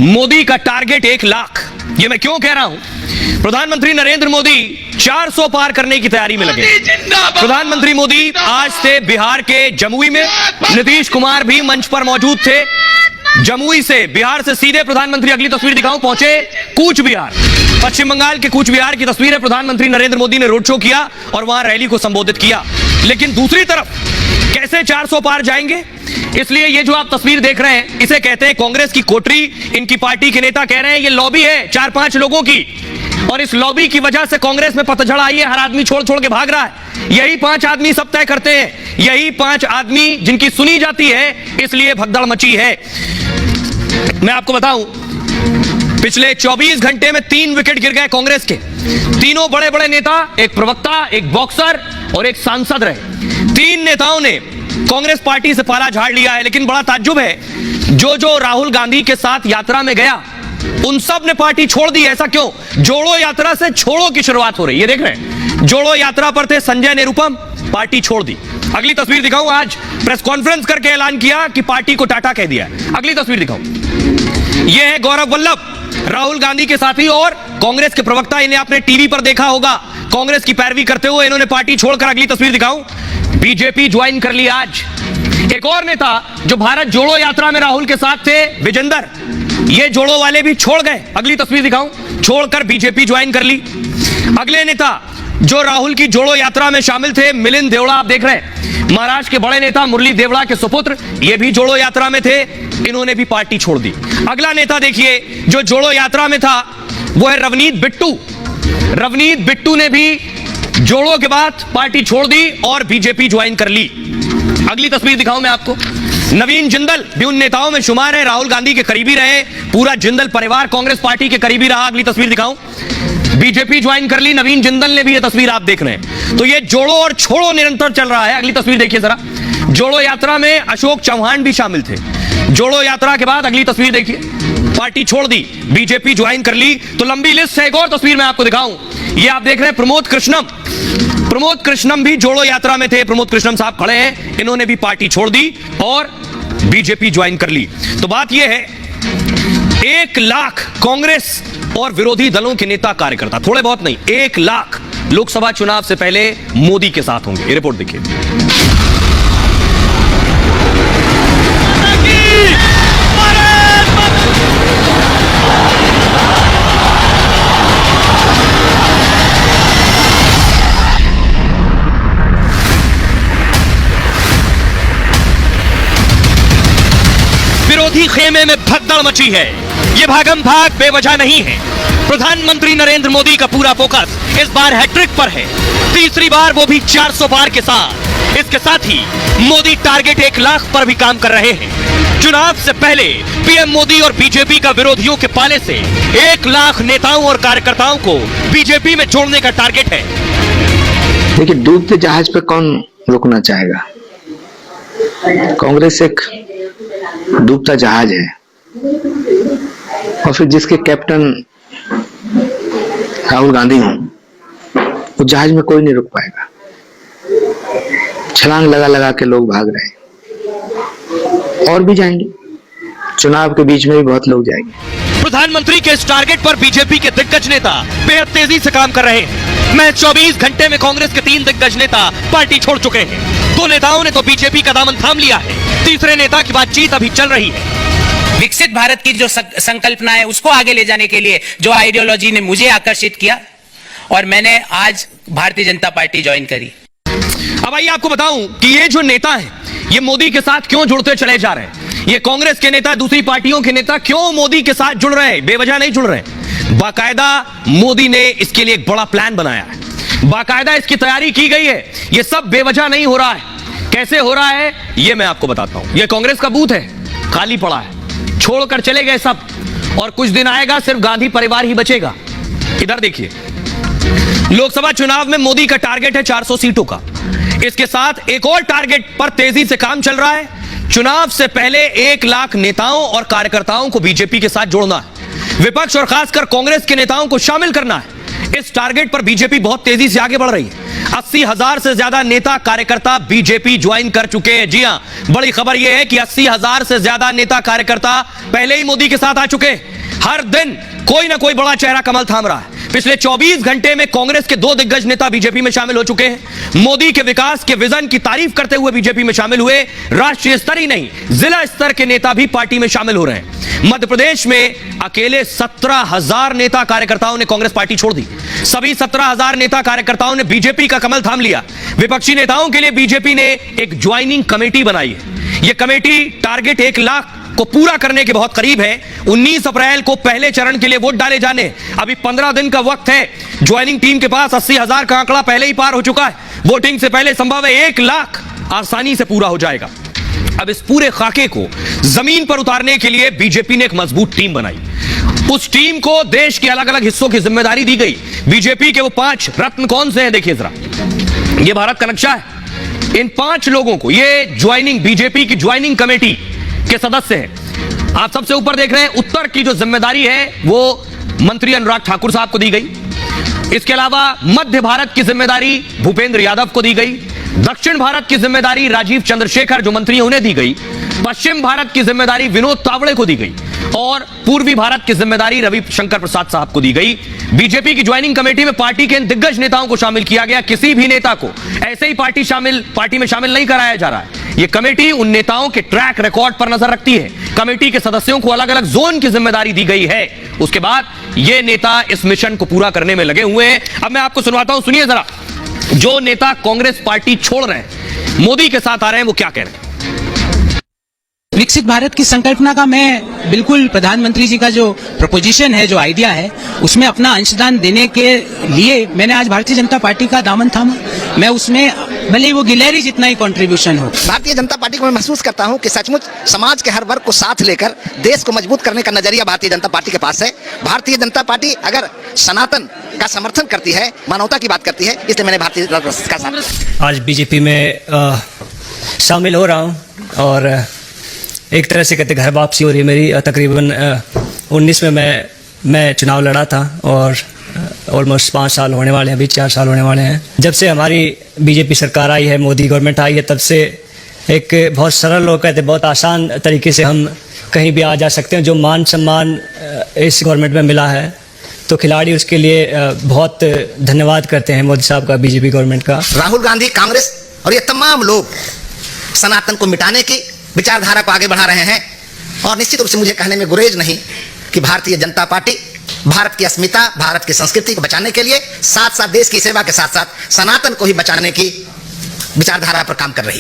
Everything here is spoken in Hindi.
मोदी का टारगेट 1 लाख। ये मैं क्यों कह रहा हूं? प्रधानमंत्री नरेंद्र मोदी 400 पार करने की तैयारी में लगे। प्रधानमंत्री मोदी आज थे बिहार के जमुई में, नीतीश कुमार भी मंच पर मौजूद थे। जमुई से, बिहार से सीधे प्रधानमंत्री, अगली तस्वीर दिखाऊं, पहुंचे कूच बिहार, पश्चिम बंगाल के कूच बिहार की तस्वीर है। प्रधानमंत्री नरेंद्र मोदी ने रोड शो किया और वहां रैली को संबोधित किया। लेकिन दूसरी तरफ कैसे 400 पार जाएंगे? इसलिए ये जो आप तस्वीर देख रहे हैं, इसे कहते हैं कांग्रेस की कोठरी। इनकी पार्टी के नेता कह रहे हैं ये लॉबी है 4-5 लोगों की, और इस लॉबी की वजह से कांग्रेस में पतझड़ आई है। हर आदमी छोड़ छोड़ के भाग रहा है। यही 5 आदमी सब तय करते हैं, यही 5 आदमी जिनकी सुनी जाती है, इसलिए भगदड़ मची है। मैं आपको बताऊं, पिछले 24 घंटे में 3 विकेट गिर गए कांग्रेस के। तीनों बड़े बड़े नेता, एक प्रवक्ता, एक बॉक्सर और एक सांसद रहे। 3 नेताओं ने कांग्रेस पार्टी से पाला झाड़ लिया है। लेकिन बड़ा ताज्जुब है, जो राहुल गांधी के साथ यात्रा में गया, उन सब ने पार्टी छोड़ दी। ऐसा क्यों? जोड़ो यात्रा से छोड़ो की शुरुआत हो रही है। ये देख रहे हैं, जोड़ो यात्रा पर थे संजय निरुपम, पार्टी छोड़ दी। अगली तस्वीर दिखाऊं, आज प्रेस कॉन्फ्रेंस करके ऐलान किया कि पार्टी को टाटा कह दिया। अगली तस्वीर दिखाऊं, यह है गौरव वल्लभ, राहुल गांधी के साथी और कांग्रेस के प्रवक्ता। इन्हें आपने टीवी पर देखा होगा कांग्रेस की पैरवी करते हुए। इन्होंने पार्टी छोड़कर, अगली तस्वीर दिखाऊं, बीजेपी ज्वाइन कर ली आज। एक और नेता जो भारत जोड़ो यात्रा में राहुल के साथ थे, विजेंदर, ये जोड़ो वाले भी छोड़ गए। अगली तस्वीर दिखाऊं, छोड़कर बीजेपी ज्वाइन कर ली। अगले नेता जो राहुल की जोड़ो यात्रा में शामिल थे, मिलिंद देवड़ा, आप देख रहे हैं, महाराष्ट्र के बड़े नेता मुरली देवड़ा के सुपुत्र, ये भी जोड़ो यात्रा में थे, इन्होंने भी पार्टी छोड़ दी। अगला नेता देखिए जो जोड़ो यात्रा में था, वो है रवनीत बिट्टू। रवनीत बिट्टू ने भी जोड़ो के बाद पार्टी छोड़ दी और बीजेपी ज्वाइन कर ली। अगली तस्वीर दिखाऊं मैं आपको, नवीन जिंदल भी उन नेताओं में शुमार है, राहुल गांधी के करीबी रहे। पूरा जिंदल परिवार कांग्रेस पार्टी के करीबी रहा। अगली तस्वीर दिखाऊं, बीजेपी ज्वाइन कर ली, नवीन जिंदल ने भी। ये तस्वीर आप देख रहे हैं। तो ये जोड़ो और छोड़ो निरंतर चल रहा है। अगली तस्वीर देखिए जरा, जोड़ो यात्रा में अशोक चौहान भी शामिल थे। जोड़ो यात्रा के बाद अगली तस्वीर देखिए, पार्टी छोड़ दी, बीजेपी ज्वाइन कर ली। तो लंबी लिस्ट है। एक और तस्वीर मैं आपको दिखाऊं, ये आप देख रहे हैं प्रमोद कृष्णम। प्रमोद कृष्णम भी जोड़ो यात्रा में थे। प्रमोद कृष्णम साहब खड़े हैं, इन्होंने भी पार्टी छोड़ दी और बीजेपी ज्वाइन कर ली। तो बात यह है, 1 लाख कांग्रेस और विरोधी दलों के नेता कार्यकर्ता, थोड़े बहुत नहीं, 1 लाख लोकसभा चुनाव से पहले मोदी के साथ होंगे। ये रिपोर्ट देखिए। विरोधी खेमे में भगदड़ मची है। ये भागम भाग बेवजह नहीं है। प्रधानमंत्री नरेंद्र मोदी का पूरा फोकस इस बार हैट्रिक पर है, तीसरी बार वो भी 400 पार के साथ। इसके साथ ही मोदी टारगेट 1 लाख पर भी काम कर रहे हैं। चुनाव से पहले पीएम मोदी और बीजेपी का विरोधियों के पाले से 1 लाख नेताओं और कार्यकर्ताओं को बीजेपी में जोड़ने का टारगेट है। देखिए, डूबते जहाज पे कौन रुकना चाहेगा? कांग्रेस एक डूबता जहाज है, और फिर जिसके कैप्टन राहुल गांधी हो, उस जहाज में कोई नहीं रुक पाएगा। छलांग लगा लगा के लोग भाग रहे हैं, और भी जाएंगे। चुनाव के बीच में भी बहुत लोग जाएंगे। प्रधानमंत्री के इस टारगेट पर बीजेपी के दिग्गज नेता बेहद तेजी से काम कर रहे हैं। मैं 24 घंटे में कांग्रेस के 3 दिग्गज नेता पार्टी छोड़ चुके हैं। 2 नेताओं ने तो बीजेपी का दामन थाम लिया है, तीसरे नेता की बातचीत अभी चल रही है। विकसित भारत की जो संकल्पना है, उसको आगे ले जाने के लिए जो आइडियोलॉजी ने मुझे आकर्षित किया, और मैंने आज भारतीय जनता पार्टी ज्वाइन करी। अब आइए आपको बताऊं कि ये जो नेता हैं, ये मोदी के साथ क्यों जुड़ते चले जा रहे हैं। ये कांग्रेस के नेता, दूसरी पार्टियों के नेता क्यों मोदी के साथ जुड़ रहे हैं? बेवजह नहीं जुड़ रहे हैं। बाकायदा मोदी ने इसके लिए एक बड़ा प्लान बनाया है, बाकायदा इसकी तैयारी की गई है। ये सब बेवजह नहीं हो रहा है। कैसे हो रहा है ये मैं आपको बताता हूं। ये कांग्रेस का बूथ है, खाली पड़ा है, छोड़कर चले गए सब, और कुछ दिन आएगा सिर्फ गांधी परिवार ही बचेगा। इधर देखिए, लोकसभा चुनाव में मोदी का टारगेट है 400 सीटों का। इसके साथ एक और टारगेट पर तेजी से काम चल रहा है। चुनाव से पहले 1 लाख नेताओं और कार्यकर्ताओं को बीजेपी के साथ जोड़ना है। विपक्ष और खासकर कांग्रेस के नेताओं को शामिल करना है। इस टारगेट पर बीजेपी बहुत तेजी से आगे बढ़ रही है। 80,000 से ज्यादा नेता कार्यकर्ता बीजेपी ज्वाइन कर चुके हैं। जी हां, बड़ी खबर यह है कि 80,000 से ज्यादा नेता कार्यकर्ता पहले ही मोदी के साथ आ चुके हैं। हर दिन कोई ना कोई बड़ा चेहरा कमल थाम रहा है। पिछले 24 घंटे में कांग्रेस के 2 दिग्गज नेता बीजेपी में शामिल हो चुके हैं। मोदी के विकास के विजन की तारीफ करते हुए बीजेपी में शामिल हुए। राष्ट्रीय स्तर ही नहीं, जिला स्तर के नेता भी पार्टी में शामिल हो रहे हैं। मध्य प्रदेश में अकेले 17,000 नेता कार्यकर्ताओं ने कांग्रेस पार्टी छोड़ दी। सभी 17,000 नेता कार्यकर्ताओं ने बीजेपी का कमल थाम लिया। विपक्षी नेताओं के लिए बीजेपी ने एक ज्वाइनिंग कमेटी बनाई है। यह कमेटी टारगेट 1 लाख को पूरा करने के बहुत करीब है। 19 अप्रैल को पहले चरण के लिए वोट डाले जाने, अभी 15 दिन का वक्त है। ज्वाइनिंग टीम के पास 80,000 का आंकड़ा पहले ही पार हो चुका है। वोटिंग से पहले संभव है 1 लाख आसानी से पूरा हो जाएगा। अब इस पूरे खाके को जमीन पर उतारने के लिए बीजेपी ने एक मजबूत टीम बनाई। उस टीम को देश के अलग अलग हिस्सों की जिम्मेदारी दी गई। बीजेपी के वो 5 रत्न कौन से हैं देखिए जरा, ये भारत का नक्शा है। इन 5 लोगों को, ये ज्वाइनिंग बीजेपी की ज्वाइनिंग कमेटी के सदस्य हैं। आप सबसे ऊपर देख रहे हैं, उत्तर की जो जिम्मेदारी है वो मंत्री अनुराग ठाकुर साहब को दी गई। इसके अलावा मध्य भारत की जिम्मेदारी भूपेंद्र यादव को दी गई। दक्षिण भारत की जिम्मेदारी राजीव चंद्रशेखर जो मंत्री हैं उन्हें दी गई। पश्चिम भारत की जिम्मेदारी विनोद तावड़े को दी गई और पूर्वी भारत की जिम्मेदारी रविशंकर प्रसाद साहब को दी गई। बीजेपी की ज्वाइनिंग कमेटी में पार्टी के इन दिग्गज नेताओं को शामिल किया गया। किसी भी नेता को ऐसे ही पार्टी में शामिल नहीं कराया जा रहा है। यह कमेटी उन नेताओं के ट्रैक रिकॉर्ड पर नजर रखती है। कमेटी के सदस्यों को अलग अलग जोन की जिम्मेदारी दी गई है। उसके बाद ये नेता इस मिशन को पूरा करने में लगे हुए हैं। अब मैं आपको सुनवाता हूं, सुनिए जरा, जो नेता कांग्रेस पार्टी छोड़ रहे हैं, मोदी के साथ आ रहे हैं, वो क्या कह रहे हैं। विकसित भारत की संकल्पना का मैं बिल्कुल प्रधानमंत्री जी का जो प्रपोजिशन है, जो आइडिया है, उसमें अपना अंशदान देने के लिए मैंने आज भारतीय जनता पार्टी का दामन थामा। मैं उसमें भले ही वो गिलहरी जितना ही कंट्रीब्यूशन हो। भारतीय जनता पार्टी को मैं महसूस करता हूं कि सचमुच समाज के हर वर्ग को साथ लेकर देश को मजबूत करने का नजरिया भारतीय जनता पार्टी के पास है। भारतीय जनता पार्टी अगर सनातन का समर्थन करती है, मानवता की बात करती है, इसलिए मैंने भारतीय जनता पार्टी का साथ आज बीजेपी में शामिल हो रहा हूं और एक तरह से कहते घर वापसी हो रही है मेरी। तकरीबन 19 में मैं चुनाव लड़ा था और ऑलमोस्ट 5 साल होने वाले हैं, अभी 4 साल होने वाले हैं। जब से हमारी बीजेपी सरकार आई है, मोदी गवर्नमेंट आई है, तब से एक बहुत सरल लोग कहते बहुत आसान तरीके से हम कहीं भी आ जा सकते हैं। जो मान सम्मान इस गवर्नमेंट में मिला है तो खिलाड़ी उसके लिए बहुत धन्यवाद करते हैं मोदी साहब का, बीजेपी गवर्नमेंट का। राहुल गांधी, कांग्रेस और ये तमाम लोग सनातन को मिटाने की विचारधारा को आगे बढ़ा रहे हैं और निश्चित रूप से मुझे कहने में गुरेज नहीं कि भारतीय जनता पार्टी भारत की अस्मिता, भारत की संस्कृति को बचाने के लिए साथ साथ देश की सेवा के साथ साथ सनातन को ही बचाने की विचारधारा पर काम कर रही है।